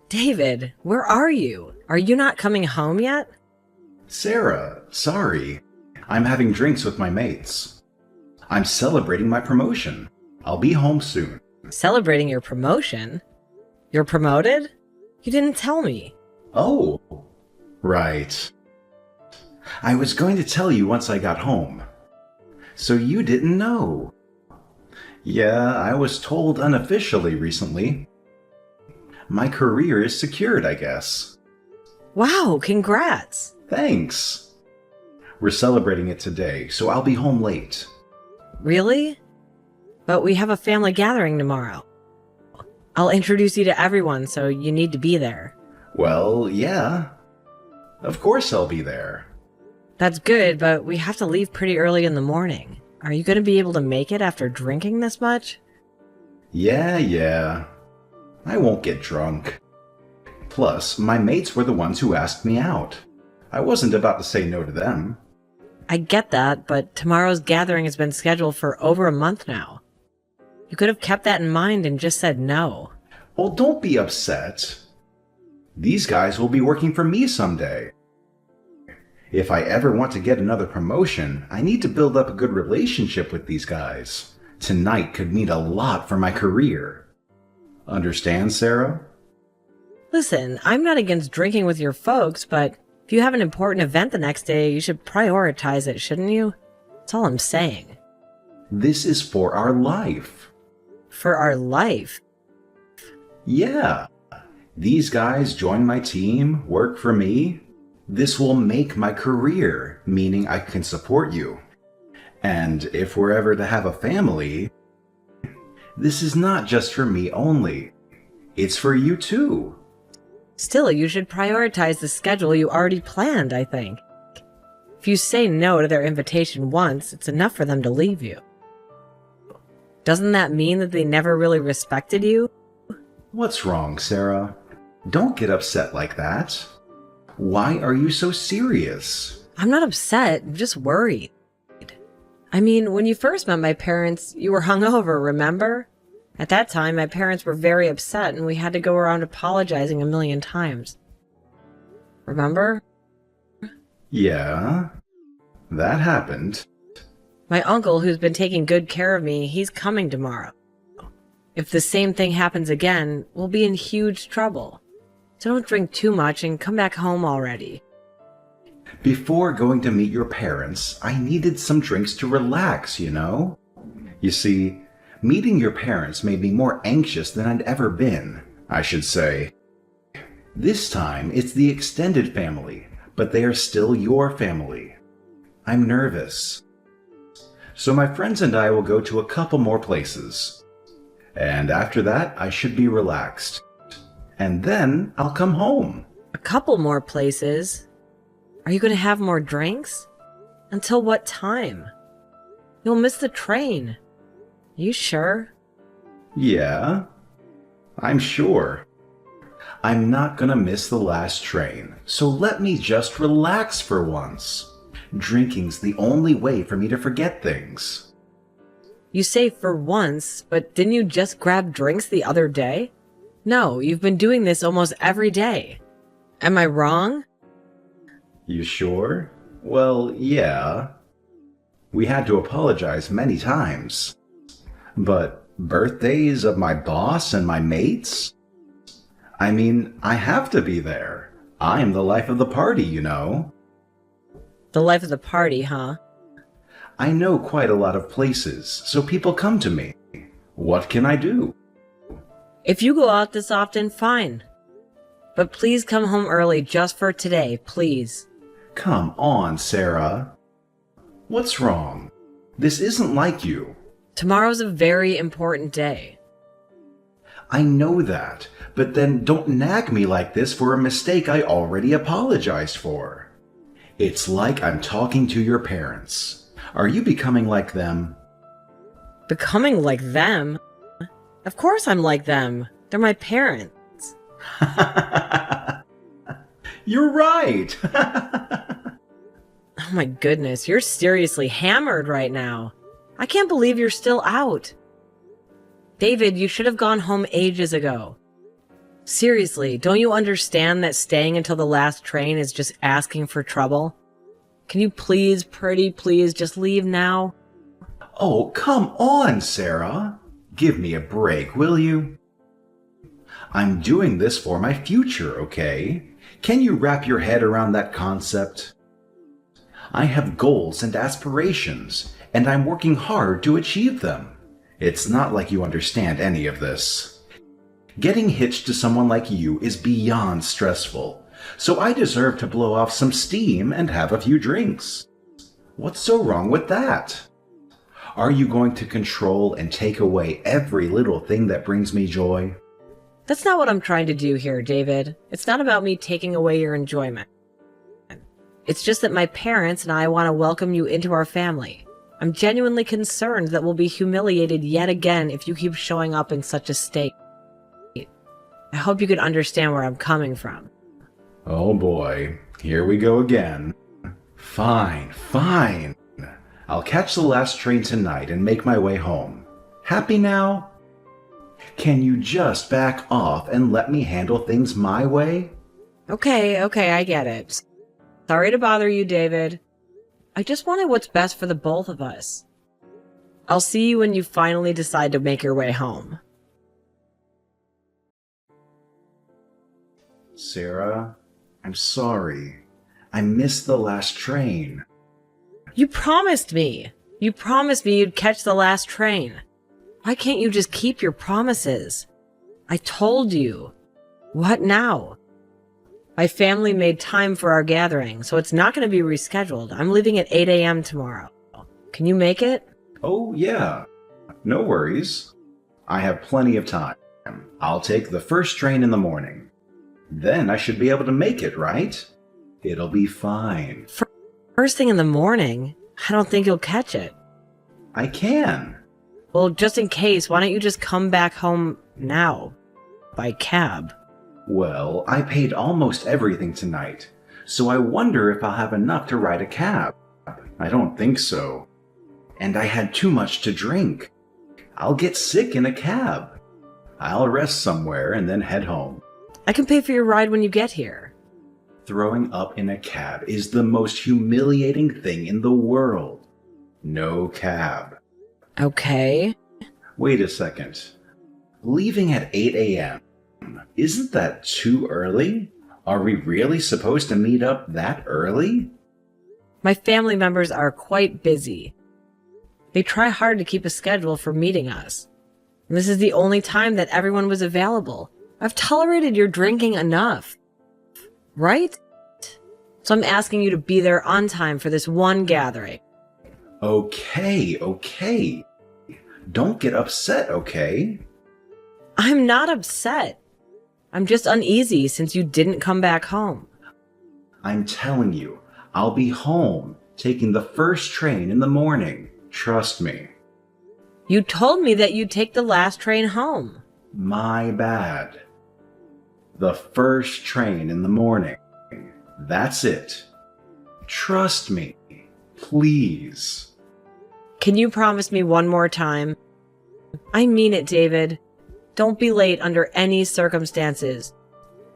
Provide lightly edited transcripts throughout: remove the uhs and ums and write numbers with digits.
David, where are you? Are you not coming home yet? Sarah, sorry. I'm having drinks with my mates. I'm celebrating my promotion. I'll be home soon. Celebrating your promotion? You're promoted? You didn't tell me. Oh, right. I was going to tell you once I got home. So you didn't know. Yeah, I was told unofficially recently. My career is secured, I guess. Wow, congrats. Thanks. We're celebrating it today, so I'll be home late. Really? But we have a family gathering tomorrow. I'll introduce you to everyone, so you need to be there. Well, yeah. Of course I'll be there. That's good, but we have to leave pretty early in the morning. Are you going to be able to make it after drinking this much? Yeah. I won't get drunk. Plus, my mates were the ones who asked me out. I wasn't about to say no to them. I get that, but tomorrow's gathering has been scheduled for over a month now. You could have kept that in mind and just said no. Well, don't be upset. These guys will be working for me someday. If I ever want to get another promotion, I need to build up a good relationship with these guys. Tonight could mean a lot for my career. Understand, Sarah? Listen, I'm not against drinking with your folks, but if you have an important event the next day, you should prioritize it, shouldn't you? That's all I'm saying. This is for our life. For our life? Yeah. These guys join my team, work for me. This will make my career, meaning I can support you. And if we're ever to have a family, this is not just for me only. It's for you too. Still, you should prioritize the schedule you already planned, I think. If you say no to their invitation once, it's enough for them to leave you. Doesn't that mean that they never really respected you? What's wrong, Sarah? Don't get upset like that. Why are you so serious? I'm not upset, I'm just worried. I mean, when you first met my parents, you were hungover, remember? At that time, my parents were very upset and we had to go around apologizing a million times. Remember? Yeah, that happened. My uncle, who's been taking good care of me, he's coming tomorrow. If the same thing happens again, we'll be in huge trouble. So don't drink too much and come back home already. Before going to meet your parents, I needed some drinks to relax, you know? You see, meeting your parents made me more anxious than I'd ever been, I should say. This time, it's the extended family, but they are still your family. I'm nervous. So my friends and I will go to a couple more places. And after that, I should be relaxed. And then I'll come home. A couple more places? Are you going to have more drinks? Until what time? You'll miss the train. You sure? Yeah, I'm sure. I'm not gonna miss the last train, so let me just relax for once. Drinking's the only way for me to forget things. You say for once, but didn't you just grab drinks the other day? No, you've been doing this almost every day. Am I wrong? You sure? Well, yeah. We had to apologize many times. But birthdays of my boss and my mates? I mean, I have to be there. I'm the life of the party, you know. The life of the party, huh? I know quite a lot of places, so people come to me. What can I do? If you go out this often, fine. But please come home early just for today, please. Come on, Sarah. What's wrong? This isn't like you. Tomorrow's a very important day. I know that, but then don't nag me like this for a mistake I already apologized for. It's like I'm talking to your parents. Are you becoming like them? Becoming like them? Of course I'm like them. They're my parents. You're right. Oh my goodness, you're seriously hammered right now. I can't believe you're still out. David, you should have gone home ages ago. Seriously, don't you understand that staying until the last train is just asking for trouble? Can you please, pretty please, just leave now? Oh, come on, Sarah. Give me a break, will you? I'm doing this for my future, okay? Can you wrap your head around that concept? I have goals and aspirations, and I'm working hard to achieve them. It's not like you understand any of this. Getting hitched to someone like you is beyond stressful, so I deserve to blow off some steam and have a few drinks. What's so wrong with that? Are you going to control and take away every little thing that brings me joy? That's not what I'm trying to do here, David. It's not about me taking away your enjoyment. It's just that my parents and I want to welcome you into our family. I'm genuinely concerned that we'll be humiliated yet again if you keep showing up in such a state. I hope you can understand where I'm coming from. Oh boy, here we go again. Fine, fine. I'll catch the last train tonight and make my way home. Happy now? Can you just back off and let me handle things my way? Okay, I get it. Sorry to bother you, David. I just wanted what's best for the both of us. I'll see you when you finally decide to make your way home. Sarah, I'm sorry. I missed the last train. You promised me. You promised me you'd catch the last train. Why can't you just keep your promises? I told you. What now? My family made time for our gathering, so it's not going to be rescheduled. I'm leaving at 8 a.m. tomorrow. Can you make it? Oh, yeah. No worries. I have plenty of time. I'll take the first train in the morning. Then I should be able to make it, right? It'll be fine. First thing in the morning? I don't think you'll catch it. I can. Well, just in case, why don't you just come back home now? By cab. Well, I paid almost everything tonight, so I wonder if I'll have enough to ride a cab. I don't think so. And I had too much to drink. I'll get sick in a cab. I'll rest somewhere and then head home. I can pay for your ride when you get here. Throwing up in a cab is the most humiliating thing in the world. No cab. Okay. Wait a second. Leaving at 8 a.m. Isn't that too early? Are we really supposed to meet up that early? My family members are quite busy. They try hard to keep a schedule for meeting us. And this is the only time that everyone was available. I've tolerated your drinking enough. Right? So I'm asking you to be there on time for this one gathering. Okay. Don't get upset, okay? I'm not upset. I'm just uneasy since you didn't come back home. I'm telling you, I'll be home, taking the first train in the morning. Trust me. You told me that you'd take the last train home. My bad. The first train in the morning. That's it. Trust me, please. Can you promise me one more time? I mean it, David. Don't be late under any circumstances.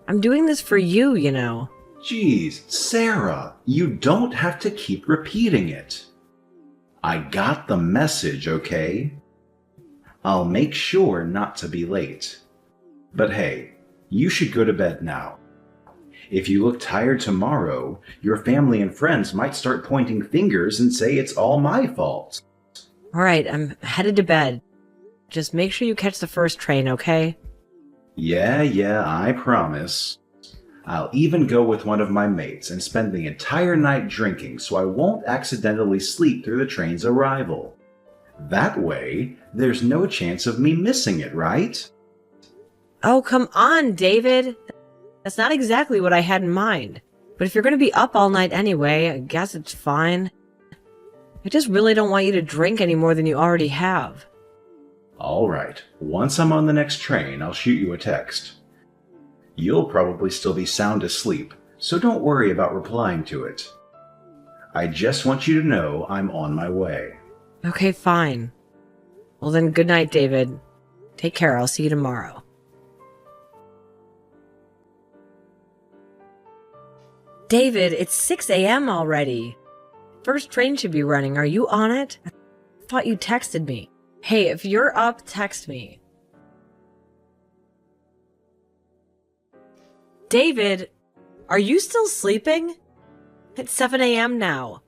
I'm doing this for you, you know. Geez, Sarah, you don't have to keep repeating it. I got the message, okay? I'll make sure not to be late. But hey, you should go to bed now. If you look tired tomorrow, your family and friends might start pointing fingers and say it's all my fault. All right, I'm headed to bed. Just make sure you catch the first train, okay? Yeah, I promise. I'll even go with one of my mates and spend the entire night drinking so I won't accidentally sleep through the train's arrival. That way, there's no chance of me missing it, right? Oh, come on, David. That's not exactly what I had in mind. But if you're going to be up all night anyway, I guess it's fine. I just really don't want you to drink any more than you already have. All right. Once I'm on the next train, I'll shoot you a text. You'll probably still be sound asleep, so don't worry about replying to it. I just want you to know I'm on my way. Okay, fine. Well then, good night, David. Take care. I'll see you tomorrow. David, it's 6 a.m. already. First train should be running. Are you on it? I thought you texted me. Hey, if you're up, text me. David, are you still sleeping? It's 7 a.m. now.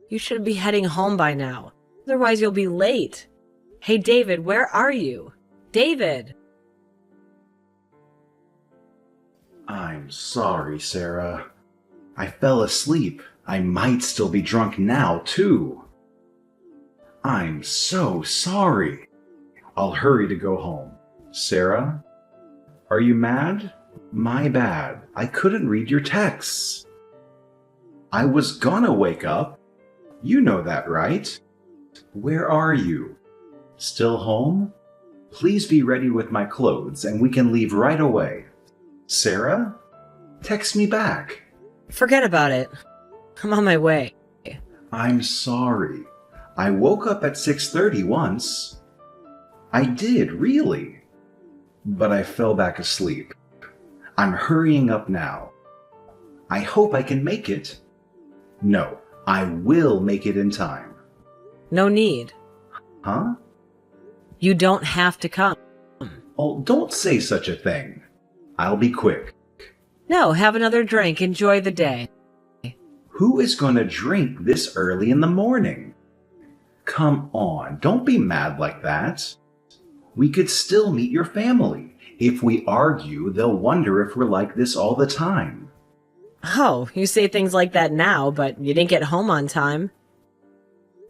You should be heading home by now. Otherwise, you'll be late. Hey, David, where are you? David! I'm sorry, Sarah. I fell asleep. I might still be drunk now, too. I'm so sorry. I'll hurry to go home. Sarah, are you mad? My bad. I couldn't read your texts. I was gonna wake up. You know that, right? Where are you? Still home? Please be ready with my clothes and we can leave right away. Sarah? Text me back. Forget about it. I'm on my way. I'm sorry. I woke up at 6:30 once. I did, really. But I fell back asleep. I'm hurrying up now. I hope I can make it. No, I will make it in time. No need. Huh? You don't have to come. Oh, don't say such a thing. I'll be quick. No, have another drink. Enjoy the day. Who is going to drink this early in the morning? Come on, don't be mad like that. We could still meet your family. If we argue, they'll wonder if we're like this all the time. Oh, you say things like that now, but you didn't get home on time.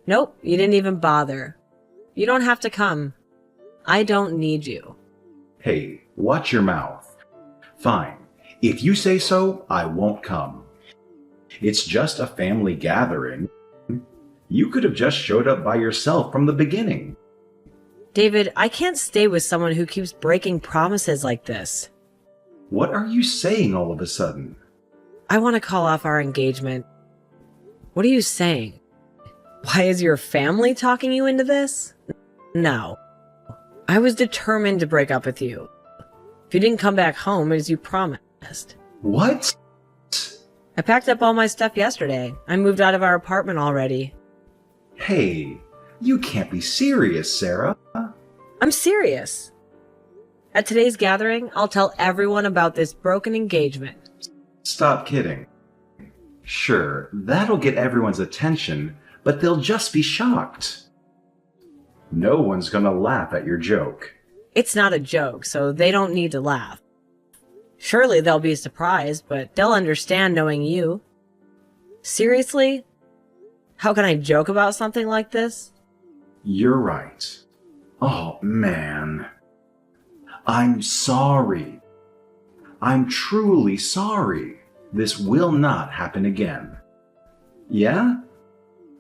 Nope, you didn't even bother. You don't have to come. I don't need you. Hey, watch your mouth. Fine. If you say so, I won't come. It's just a family gathering. You could have just showed up by yourself from the beginning. David, I can't stay with someone who keeps breaking promises like this. What are you saying all of a sudden? I want to call off our engagement. What are you saying? Why is your family talking you into this? No. I was determined to break up with you. If you didn't come back home as you promised. What? I packed up all my stuff yesterday. I moved out of our apartment already. Hey, you can't be serious, Sarah. I'm serious. At today's gathering, I'll tell everyone about this broken engagement. Stop kidding. Sure, that'll get everyone's attention, but they'll just be shocked. No one's gonna laugh at your joke. It's not a joke, so they don't need to laugh. Surely they'll be surprised, but they'll understand knowing you. Seriously? How can I joke about something like this? You're right. Oh, man. I'm sorry. I'm truly sorry. This will not happen again. Yeah?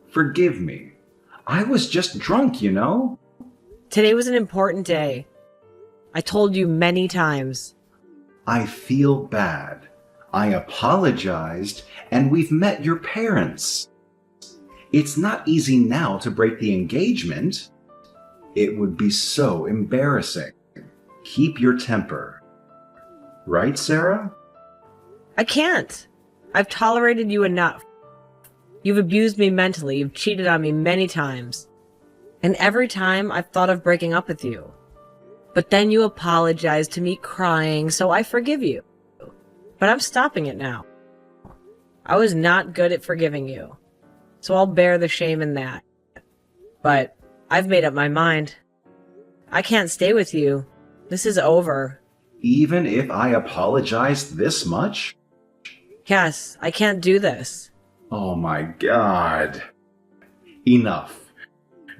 Forgive me. I was just drunk, you know? Today was an important day. I told you many times. I feel bad. I apologized, and we've met your parents. It's not easy now to break the engagement. It would be so embarrassing. Keep your temper. Right, Sarah? I can't. I've tolerated you enough. You've abused me mentally. You've cheated on me many times. And every time I've thought of breaking up with you. But then you apologized to me crying, so I forgive you. But I'm stopping it now. I was not good at forgiving you. So I'll bear the shame in that. But I've made up my mind. I can't stay with you. This is over. Even if I apologized this much? Yes, I can't do this. Oh my God. Enough.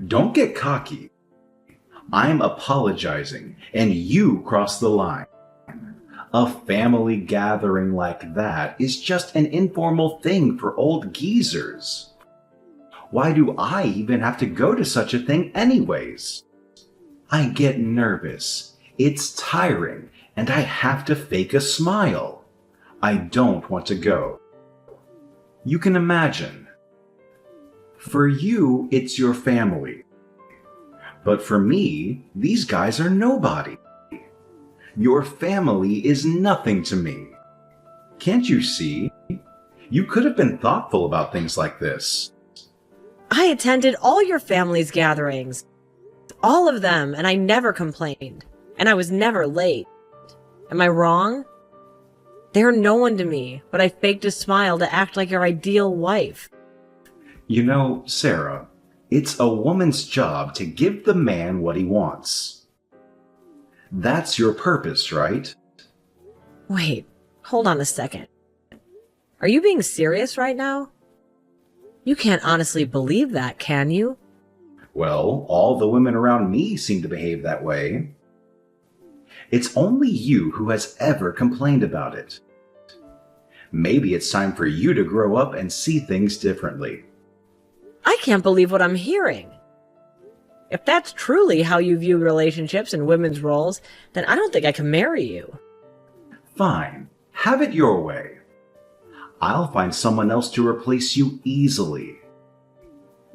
Don't get cocky. I'm apologizing, and you crossed the line. A family gathering like that is just an informal thing for old geezers. Why do I even have to go to such a thing anyways? I get nervous. It's tiring, and I have to fake a smile. I don't want to go. You can imagine. For you, it's your family. But for me, these guys are nobody. Your family is nothing to me. Can't you see? You could have been thoughtful about things like this. I attended all your family's gatherings. All of them, and I never complained. And I was never late. Am I wrong? They're no one to me, but I faked a smile to act like your ideal wife. You know, Sarah, it's a woman's job to give the man what he wants. That's your purpose, right? Wait, hold on a second. Are you being serious right now? You can't honestly believe that, can you? Well, all the women around me seem to behave that way. It's only you who has ever complained about it. Maybe it's time for you to grow up and see things differently. I can't believe what I'm hearing. If that's truly how you view relationships and women's roles, then I don't think I can marry you. Fine, have it your way. I'll find someone else to replace you easily.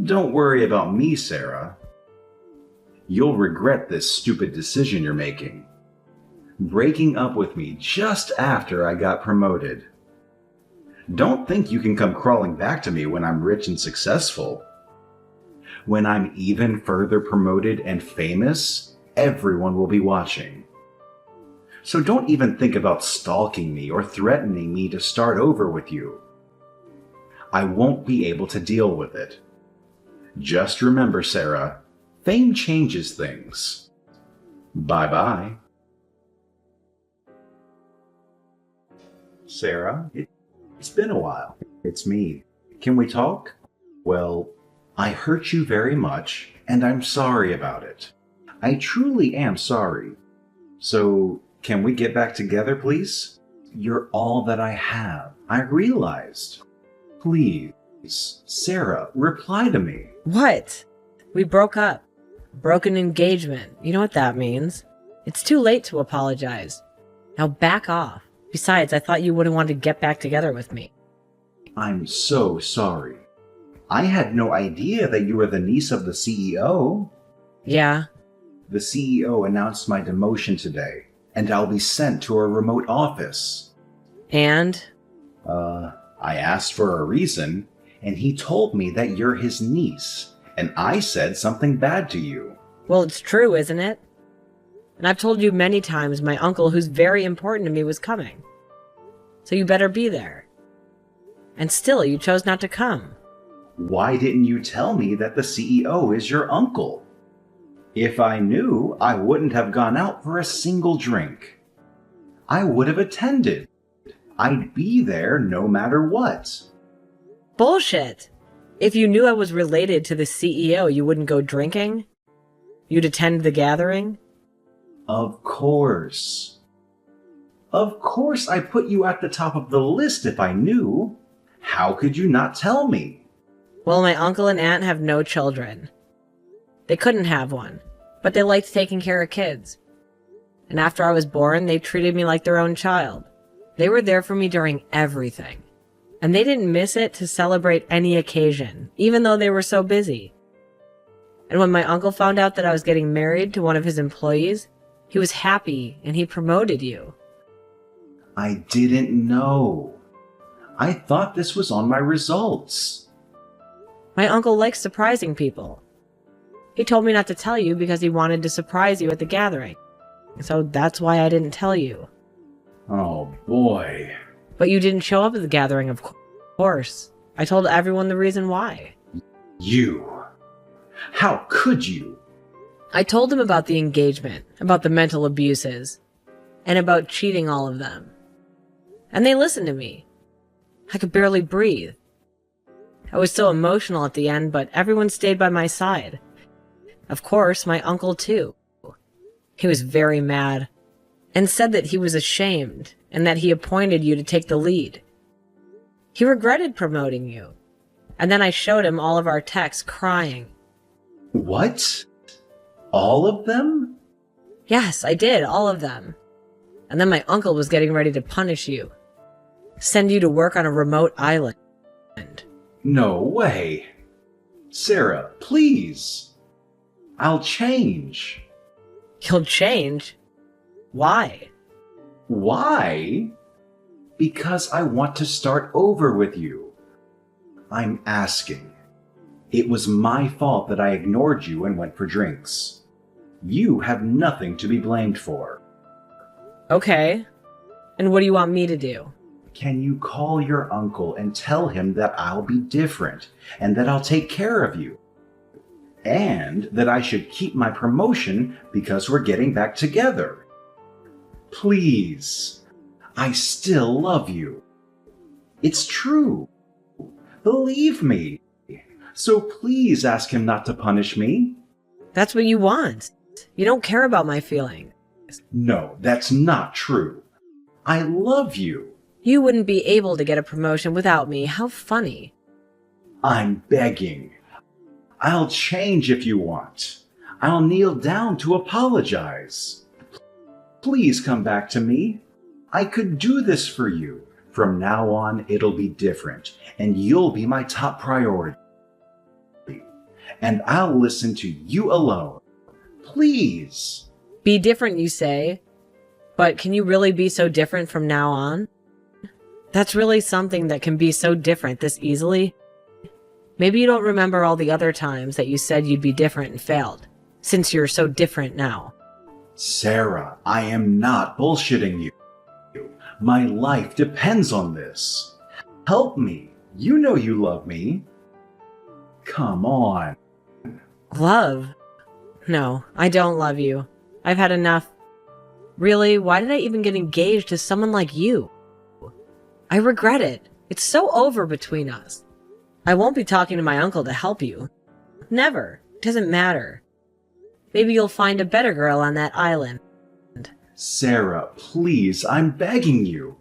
Don't worry about me, Sarah. You'll regret this stupid decision you're making. Breaking up with me just after I got promoted. Don't think you can come crawling back to me when I'm rich and successful. When I'm even further promoted and famous, everyone will be watching. So don't even think about stalking me or threatening me to start over with you. I won't be able to deal with it. Just remember, Sarah, fame changes things. Bye-bye. Sarah, it's been a while. It's me. Can we talk? Well, I hurt you very much, and I'm sorry about it. I truly am sorry. So, can we get back together, please? You're all that I have. I realized. Please, Sarah, reply to me. What? We broke up. Broken engagement. You know what that means. It's too late to apologize. Now back off. Besides, I thought you wouldn't want to get back together with me. I'm so sorry. I had no idea that you were the niece of the CEO. Yeah. The CEO announced my demotion today, and I'll be sent to a remote office. And? I asked for a reason, and he told me that you're his niece, and I said something bad to you. Well, it's true, isn't it? And I've told you many times my uncle, who's very important to me, was coming. So you better be there. And still, you chose not to come. Why didn't you tell me that the CEO is your uncle? If I knew, I wouldn't have gone out for a single drink. I would have attended. I'd be there no matter what. Bullshit! If you knew I was related to the CEO, you wouldn't go drinking? You'd attend the gathering? Of course. Of course I put you at the top of the list if I knew. How could you not tell me? Well, my uncle and aunt have no children. They couldn't have one, but they liked taking care of kids. And after I was born, they treated me like their own child. They were there for me during everything. And they didn't miss it to celebrate any occasion, even though they were so busy. And when my uncle found out that I was getting married to one of his employees, he was happy and he promoted you. I didn't know. I thought this was on my results. My uncle likes surprising people. He told me not to tell you because he wanted to surprise you at the gathering. So that's why I didn't tell you. Oh boy. But you didn't show up at the gathering, of course. I told everyone the reason why. You. How could you? I told them about the engagement, about the mental abuses, and about cheating all of them. And they listened to me. I could barely breathe. I was so emotional at the end, but everyone stayed by my side. Of course, my uncle too. He was very mad, and said that he was ashamed, and that he appointed you to take the lead. He regretted promoting you. And then I showed him all of our texts crying. What? All of them? Yes, I did, all of them. And then my uncle was getting ready to punish you. Send you to work on a remote island. No way. Sarah, please. I'll change. You'll change? Why? Why? Because I want to start over with you. I'm asking. It was my fault that I ignored you and went for drinks. You have nothing to be blamed for. Okay. And what do you want me to do? Can you call your uncle and tell him that I'll be different and that I'll take care of you? And that I should keep my promotion because we're getting back together. Please. I still love you. It's true. Believe me. So please ask him not to punish me. That's what you want. You don't care about my feelings. No, that's not true. I love you. You wouldn't be able to get a promotion without me. How funny. I'm begging. I'll change if you want. I'll kneel down to apologize. Please come back to me. I could do this for you. From now on, it'll be different, and you'll be my top priority. And I'll listen to you alone. Please. Be different, you say. But can you really be so different from now on? That's really something that can be so different this easily. Maybe you don't remember all the other times that you said you'd be different and failed, since you're so different now. Sarah, I am not bullshitting you. My life depends on this. Help me. You know you love me. Come on. Love? No, I don't love you. I've had enough. Really, why did I even get engaged to someone like you? I regret it. It's so over between us. I won't be talking to my uncle to help you. Never. It doesn't matter. Maybe you'll find a better girl on that island. Sarah, please, I'm begging you.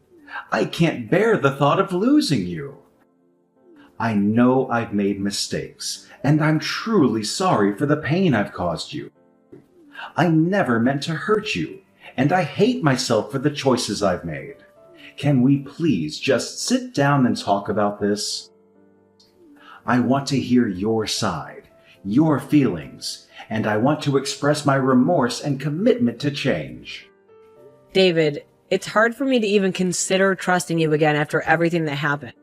I can't bear the thought of losing you. I know I've made mistakes, and I'm truly sorry for the pain I've caused you. I never meant to hurt you, and I hate myself for the choices I've made. Can we please just sit down and talk about this? I want to hear your side, your feelings, and I want to express my remorse and commitment to change. David, it's hard for me to even consider trusting you again after everything that happened.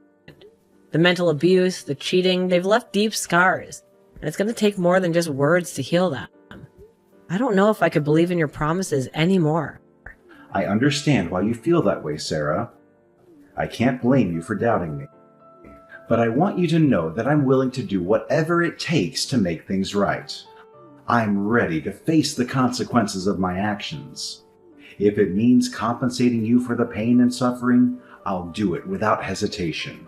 The mental abuse, the cheating, they've left deep scars, and it's going to take more than just words to heal them. I don't know if I could believe in your promises anymore. I understand why you feel that way, Sarah. I can't blame you for doubting me. But I want you to know that I'm willing to do whatever it takes to make things right. I'm ready to face the consequences of my actions. If it means compensating you for the pain and suffering, I'll do it without hesitation.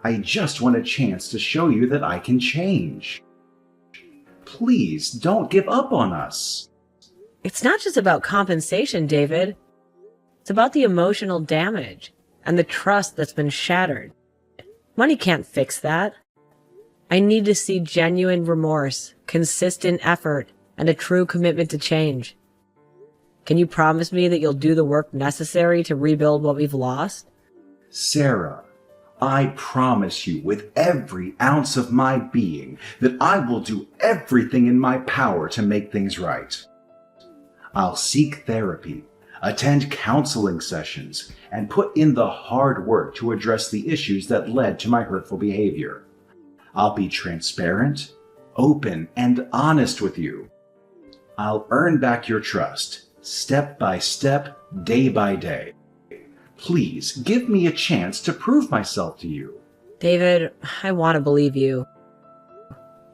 I just want a chance to show you that I can change. Please don't give up on us. It's not just about compensation, David. It's about the emotional damage and the trust that's been shattered. Money can't fix that. I need to see genuine remorse, consistent effort, and a true commitment to change. Can you promise me that you'll do the work necessary to rebuild what we've lost? Sarah, I promise you with every ounce of my being that I will do everything in my power to make things right. I'll seek therapy, attend counseling sessions, and put in the hard work to address the issues that led to my hurtful behavior. I'll be transparent, open, and honest with you. I'll earn back your trust, step by step, day by day. Please give me a chance to prove myself to you. David, I want to believe you.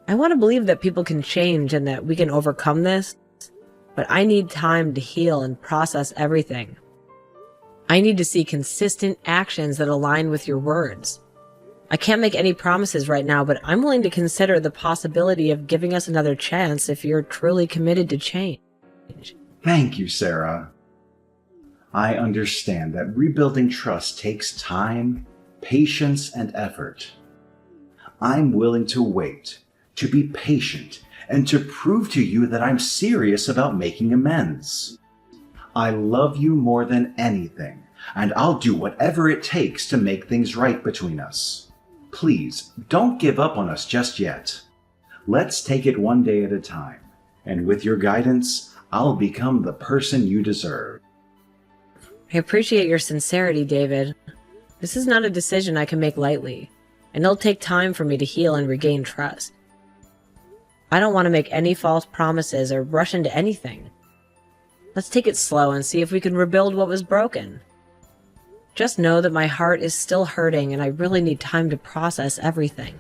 I want to believe that people can change and that we can overcome this, but I need time to heal and process everything. I need to see consistent actions that align with your words. I can't make any promises right now, but I'm willing to consider the possibility of giving us another chance if you're truly committed to change. Thank you, Sarah. I understand that rebuilding trust takes time, patience, and effort. I'm willing to wait, to be patient, and to prove to you that I'm serious about making amends. I love you more than anything, and I'll do whatever it takes to make things right between us. Please, don't give up on us just yet. Let's take it one day at a time, and with your guidance, I'll become the person you deserve. I appreciate your sincerity, David. This is not a decision I can make lightly, and it'll take time for me to heal and regain trust. I don't want to make any false promises or rush into anything. Let's take it slow and see if we can rebuild what was broken. Just know that my heart is still hurting and I really need time to process everything.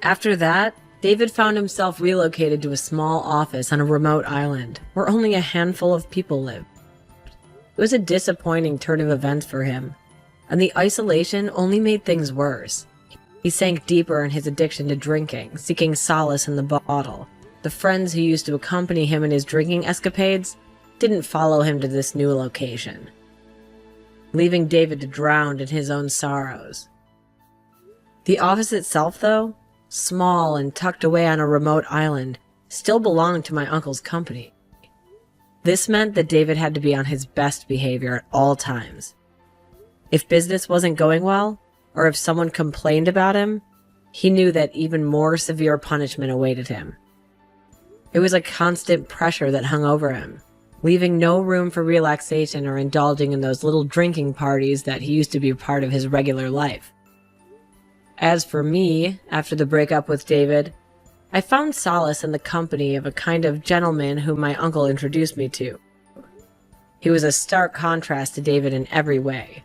After that, David found himself relocated to a small office on a remote island where only a handful of people lived. It was a disappointing turn of events for him, and the isolation only made things worse. He sank deeper in his addiction to drinking, seeking solace in the bottle. The friends who used to accompany him in his drinking escapades didn't follow him to this new location, leaving David to drown in his own sorrows. The office itself, though, small and tucked away on a remote island, still belonged to my uncle's company. This meant that David had to be on his best behavior at all times. If business wasn't going well, or if someone complained about him, he knew that even more severe punishment awaited him. It was a constant pressure that hung over him, leaving no room for relaxation or indulging in those little drinking parties that he used to be a part of his regular life. As for me, after the breakup with David, I found solace in the company of a kind of gentleman whom my uncle introduced me to. He was a stark contrast to David in every way.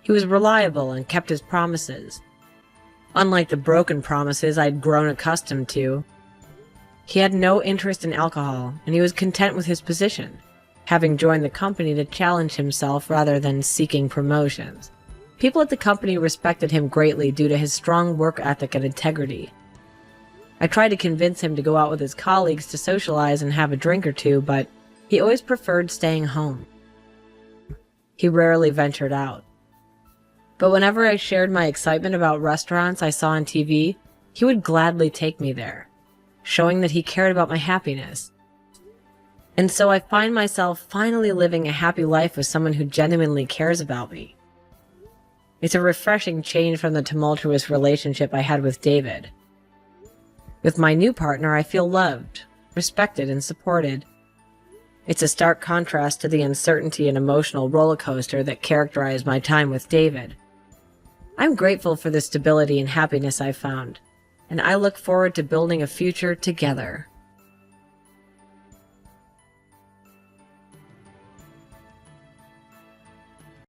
He was reliable and kept his promises. Unlike the broken promises I'd grown accustomed to, he had no interest in alcohol, and he was content with his position, having joined the company to challenge himself rather than seeking promotions. People at the company respected him greatly due to his strong work ethic and integrity. I tried to convince him to go out with his colleagues to socialize and have a drink or two, but he always preferred staying home. He rarely ventured out. But whenever I shared my excitement about restaurants I saw on TV, he would gladly take me there, showing that he cared about my happiness. And so I find myself finally living a happy life with someone who genuinely cares about me. It's a refreshing change from the tumultuous relationship I had with David. With my new partner, I feel loved, respected, and supported. It's a stark contrast to the uncertainty and emotional roller coaster that characterized my time with David. I'm grateful for the stability and happiness I've found, and I look forward to building a future together.